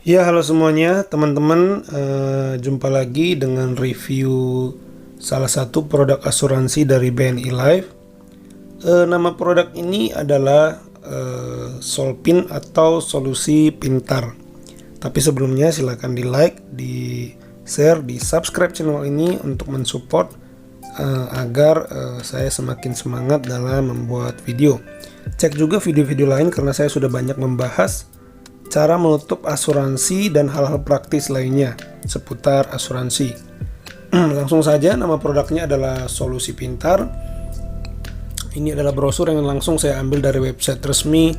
Ya, halo semuanya, teman-teman. Jumpa lagi dengan review salah satu produk asuransi dari BNI Life. Nama produk ini adalah Solpin atau Solusi Pintar. Tapi sebelumnya silakan di like, di share, di subscribe channel ini untuk mensupport agar saya semakin semangat dalam membuat video. Cek juga video-video lain karena saya sudah banyak membahas cara menutup asuransi dan hal-hal praktis lainnya seputar asuransi. Langsung saja, nama produknya adalah Solusi Pintar. Ini adalah brosur yang langsung saya ambil dari website resmi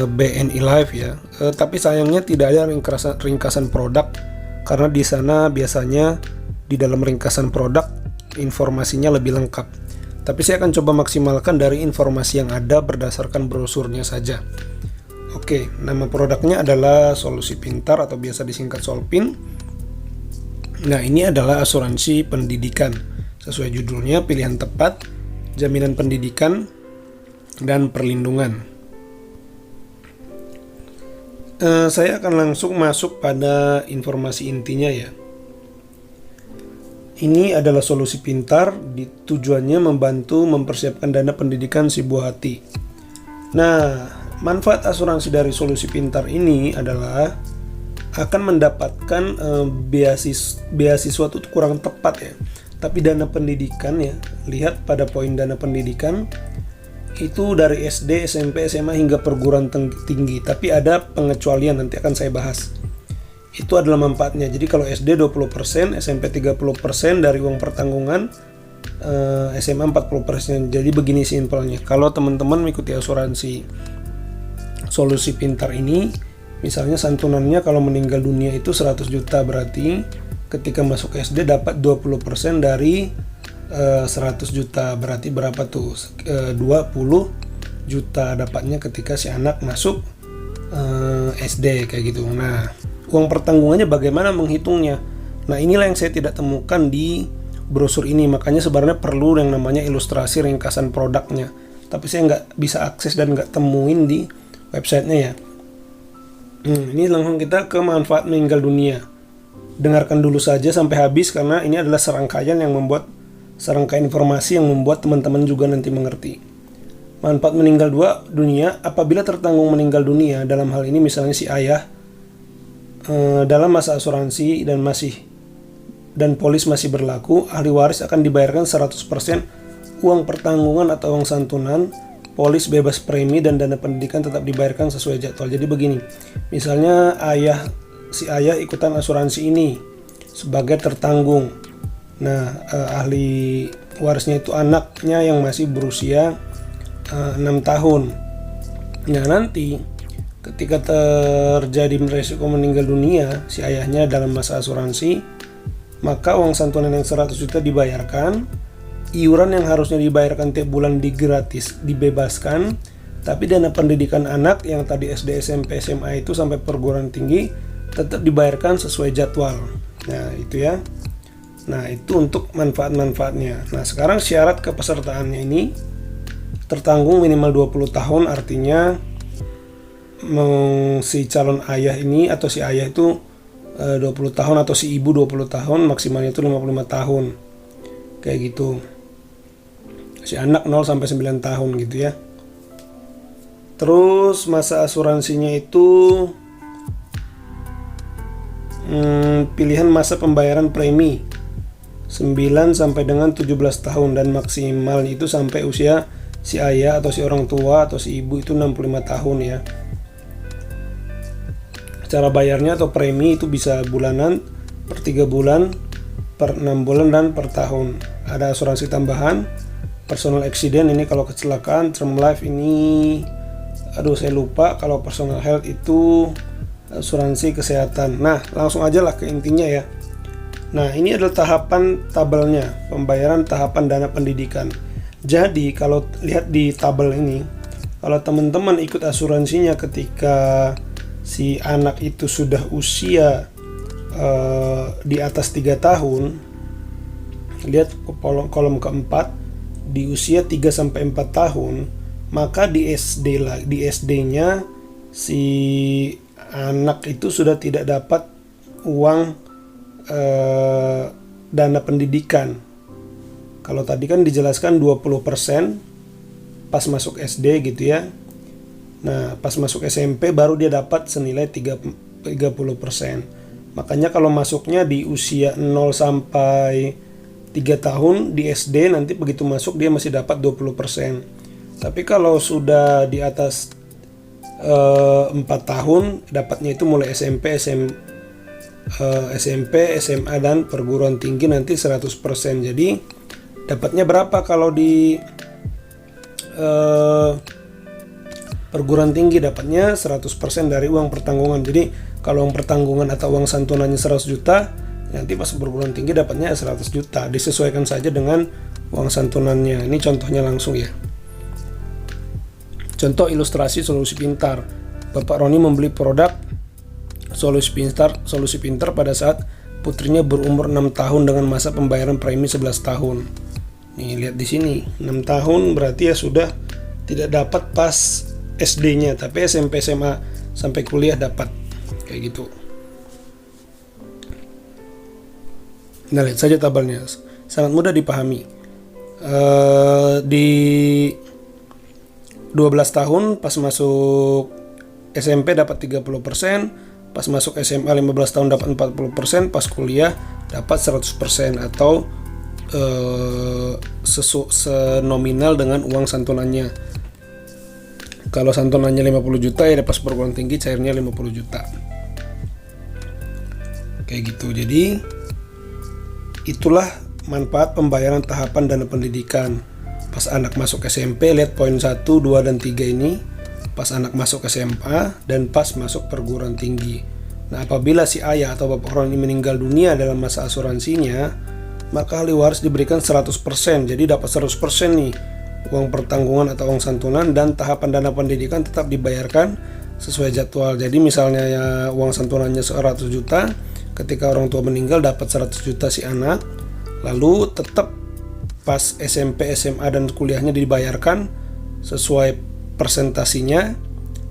BNI Life ya. Tapi sayangnya tidak ada ringkasan produk karena di sana biasanya di dalam ringkasan produk informasinya lebih lengkap. Tapi saya akan coba maksimalkan dari informasi yang ada berdasarkan brosurnya saja. Oke, nama produknya adalah Solusi Pintar atau biasa disingkat Solpin. Nah, ini adalah asuransi pendidikan. Sesuai judulnya, pilihan tepat, jaminan pendidikan, dan perlindungan. Saya akan langsung masuk pada informasi intinya ya. Ini adalah Solusi Pintar, tujuannya membantu mempersiapkan dana pendidikan si buah hati. Nah, manfaat asuransi dari Solusi Pintar ini adalah akan mendapatkan beasiswa itu kurang tepat ya. Tapi dana pendidikan ya, lihat pada poin dana pendidikan itu dari SD, SMP, SMA hingga perguruan tinggi. Tapi ada pengecualian, nanti akan saya bahas. Itu adalah manfaatnya. Jadi kalau SD 20%, SMP 30% dari uang pertanggungan, SMA 40%. Jadi begini simpelnya. Kalau teman-teman mengikuti asuransi Solusi Pintar ini, misalnya santunannya kalau meninggal dunia itu 100 juta, berarti ketika masuk SD dapat 20% dari 100 juta, berarti berapa tuh? 20 juta dapatnya ketika si anak masuk SD kayak gitu. Nah, uang pertanggungannya bagaimana menghitungnya? Nah, inilah yang saya tidak temukan di brosur ini, makanya sebenarnya perlu yang namanya ilustrasi ringkasan produknya. Tapi saya nggak bisa akses dan nggak temuin di websitenya ya. Ini langsung kita ke manfaat meninggal dunia. Dengarkan dulu saja sampai habis karena ini adalah serangkaian informasi yang membuat teman-teman juga nanti mengerti. Manfaat meninggal dunia apabila tertanggung meninggal dunia, dalam hal ini misalnya si ayah dalam masa asuransi dan polis masih berlaku, ahli waris akan dibayarkan 100% uang pertanggungan atau uang santunan. Polis bebas premi dan dana pendidikan tetap dibayarkan sesuai jadwal. Jadi begini, misalnya si ayah ikutan asuransi ini sebagai tertanggung. Nah, ahli warisnya itu anaknya yang masih berusia 6 tahun. Nah, nanti ketika terjadi resiko meninggal dunia si ayahnya dalam masa asuransi, maka uang santunan yang 100 juta dibayarkan. Iuran yang harusnya dibayarkan tiap bulan dibebaskan, tapi dana pendidikan anak yang tadi SD, SMP, SMA itu sampai perguruan tinggi tetap dibayarkan sesuai jadwal. Nah, itu ya. Nah, itu untuk manfaat-manfaatnya. Nah, sekarang syarat kepesertaannya ini tertanggung minimal 20 tahun, artinya si calon ayah ini atau si ayah itu 20 tahun atau si ibu 20 tahun, maksimalnya itu 55 tahun. Kayak gitu. Si anak 0 sampai 9 tahun gitu ya. Terus masa asuransinya itu pilihan masa pembayaran premi 9 sampai dengan 17 tahun dan maksimal itu sampai usia si ayah atau si orang tua atau si ibu itu 65 tahun ya. Cara bayarnya atau premi itu bisa bulanan, per 3 bulan, per 6 bulan, dan per tahun. Ada asuransi tambahan, personal accident ini kalau kecelakaan, term life ini saya lupa. Kalau personal health itu asuransi kesehatan. Nah, langsung aja lah ke intinya ya. Nah, ini adalah tahapan tabelnya, pembayaran tahapan dana pendidikan. Jadi kalau lihat di tabel ini, kalau teman-teman ikut asuransinya ketika si anak itu sudah usia di atas 3 tahun, lihat kolom keempat, di usia 3-4 tahun, maka di SD-nya si anak itu sudah tidak dapat uang dana pendidikan. Kalau tadi kan dijelaskan 20% pas masuk SD gitu ya. Nah, pas masuk SMP baru dia dapat senilai 30%. Makanya kalau masuknya di usia 0 sampai 3 tahun di SD, nanti begitu masuk dia masih dapat 20%. Tapi kalau sudah di atas 4 tahun, dapatnya itu mulai SMP, SMA dan perguruan tinggi nanti 100%. Jadi dapatnya berapa kalau di perguruan tinggi? Dapatnya 100% dari uang pertanggungan. Jadi kalau uang pertanggungan atau uang santunannya 100 juta, nanti pas perguruan tinggi dapatnya 100 juta. Disesuaikan saja dengan uang santunannya. Ini contohnya langsung ya. Contoh ilustrasi solusi pintar. Bapak Roni membeli produk solusi pintar pada saat putrinya berumur 6 tahun dengan masa pembayaran premi 11 tahun. Nih, lihat di sini. 6 tahun berarti ya sudah tidak dapat pas SD-nya, tapi SMP, SMA sampai kuliah dapat. Kayak gitu. Nah, lihat saja tabelnya. Sangat mudah dipahami. Di 12 tahun pas masuk SMP dapat 30%, pas masuk SMA 15 tahun dapat 40%, pas kuliah dapat 100% atau senominal dengan uang santunannya. Kalau santunannya 50 juta ya pas perguruan tinggi cairnya 50 juta. Kayak gitu. Jadi itulah manfaat pembayaran tahapan dana pendidikan. Pas anak masuk SMP, lihat poin 1, 2, dan 3 ini. Pas anak masuk SMA dan pas masuk perguruan tinggi. Nah, apabila si ayah atau bapak Roni meninggal dunia dalam masa asuransinya, maka ahli waris diberikan 100%. Jadi dapat 100% nih uang pertanggungan atau uang santunan, dan tahapan dana pendidikan tetap dibayarkan sesuai jadwal. Jadi misalnya ya uang santunannya 100 juta, ketika orang tua meninggal dapat 100 juta si anak, lalu tetap pas SMP, SMA, dan kuliahnya dibayarkan sesuai persentasinya,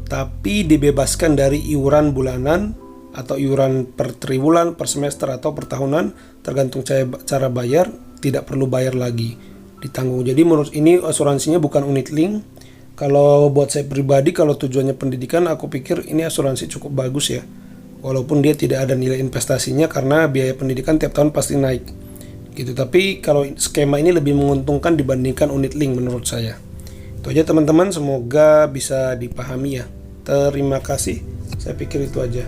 tapi dibebaskan dari iuran bulanan atau iuran per triwulan, per semester, atau per tahunan, tergantung cara bayar, tidak perlu bayar lagi, ditanggung. Jadi menurut ini asuransinya bukan unit link. Kalau buat saya pribadi, kalau tujuannya pendidikan, aku pikir ini asuransi cukup bagus ya, walaupun dia tidak ada nilai investasinya karena biaya pendidikan tiap tahun pasti naik gitu. Tapi kalau skema ini lebih menguntungkan dibandingkan unit link menurut saya. Itu aja teman-teman, semoga bisa dipahami ya. Terima kasih, saya pikir itu aja.